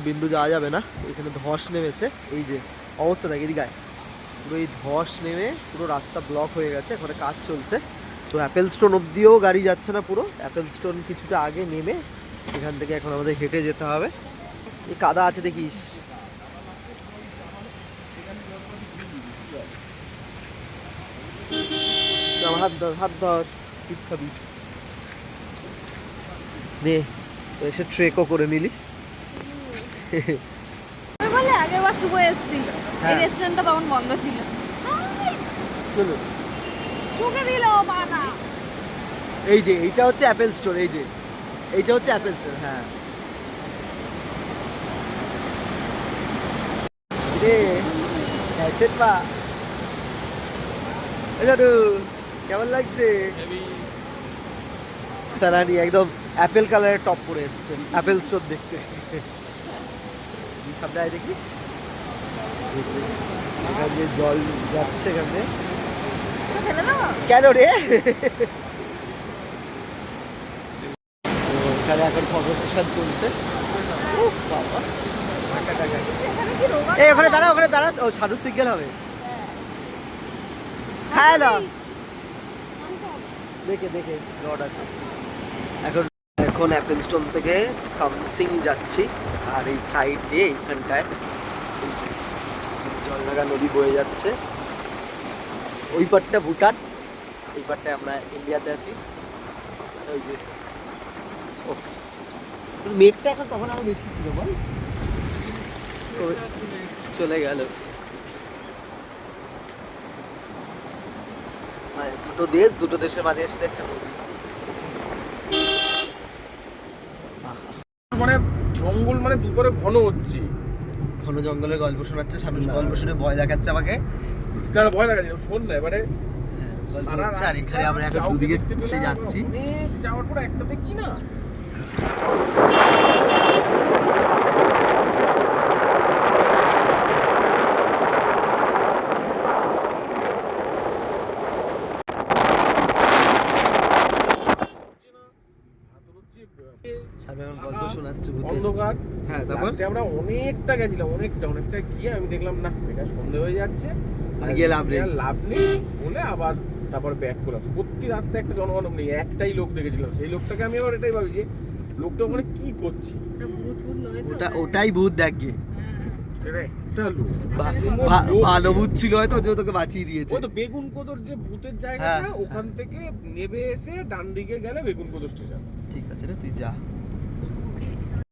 বিন্দু যাওয়া যাবে না, এখানে ধস নেমেছে। এই যে অবস্থা দেখে এদিকে পুরো এই ধস নেমে পুরো রাস্তা ব্লক হয়ে গেছে, এখানে কাজ চলছে। তো অ্যাপেল স্টোন অব্দিও গাড়ি যাচ্ছে না, পুরো অ্যাপেল স্টোন কিছুটা আগে নেমে এখান থেকে এখন আমাদের হেঁটে যেতে হবে। এই কাদা আছে দেখিস। হাত ধর, হাত ধর, টিপ খাবি নে। তো এসে ট্রেকও করে নিলি। বলে আগের বার শুভ এসেছিল, এই রেস্টুরেন্টটা তখন বন্ধ ছিল। চলো শুকে দিল বানা। এই যে এইটা হচ্ছে অ্যাপেল স্টোর, এই যে এইটা হচ্ছে অ্যাপেল স্টোর। হ্যাঁ রে হ্যাঁ পা কেমন লাগছে? সারানি একদম অ্যাপেল কালারের টপ পরে এসছে অ্যাপেল স্টোর দেখতে। সামনে আয় দেখি, এখান দিয়ে জল যাচ্ছে এখানে। কেন রে? এখানে এখন ফটো সেশন চলছে। এই ওখানে দাঁড়া, ওখানে দাঁড়া, ও সাধু সিগন্যাল হবে। খায় না দেখে দেখে রড আছে। এখন এখন অ্যাপেল স্টোন থেকে সামসিং যাচ্ছি, আর এই সাইড দিয়ে এইখানটায় জলনাগা নদী বয়ে যাচ্ছে। ওই পারটা ভুটান, এই পারটায় আমরা ইন্ডিয়াতে আছি। ওই যে মেঘটা এখন তখন আরো বেশি ছিল, বল চলে গেল। দুটো দেশের মাঝে এসে একটা মানে জঙ্গল মানে দুপুরে ঘন হচ্ছে, ঘন জঙ্গলের গল্প শোনাচ্ছে মানুষ, গল্প শুনে ভয় দেখাচ্ছে আমাকে। তার ভয় লাগাচ্ছে, শোন না এবারে। আর এখানে আমরা এখন দুদিকে যাচ্ছি, যাওয়ার পর একটা দেখছি না গল্প শোনাচ্ছে অন্ধকার। হ্যাঁ তারপর আমরা অনেকটা গেছিলাম, অনেকটা গিয়ে আমি দেখলাম না এটা সন্ধ্যা হয়ে যাচ্ছে, গিয়ে লাভ নেই বলে আবার তারপর ব্যাক করলাম। সত্যি রাস্তায় একটা জনগণ নেই, একটাই লোক দেখেছিলাম। সেই লোকটাকে আমি আবার এটাই ভাবি যে লোকটা ওখানে কি করছি, ওটাই ভূত দেখে। ভালো ভূত ছিল হয়তো, যে তোকে বাঁচিয়ে দিয়েছে। ওই তো বেগুন কোদর যে ভূতের জায়গাটা, ওখান থেকে নেমে এসে ডান দিকে গেলে বেগুন কোদর স্টেশন। ঠিক আছে রে, তুই যা।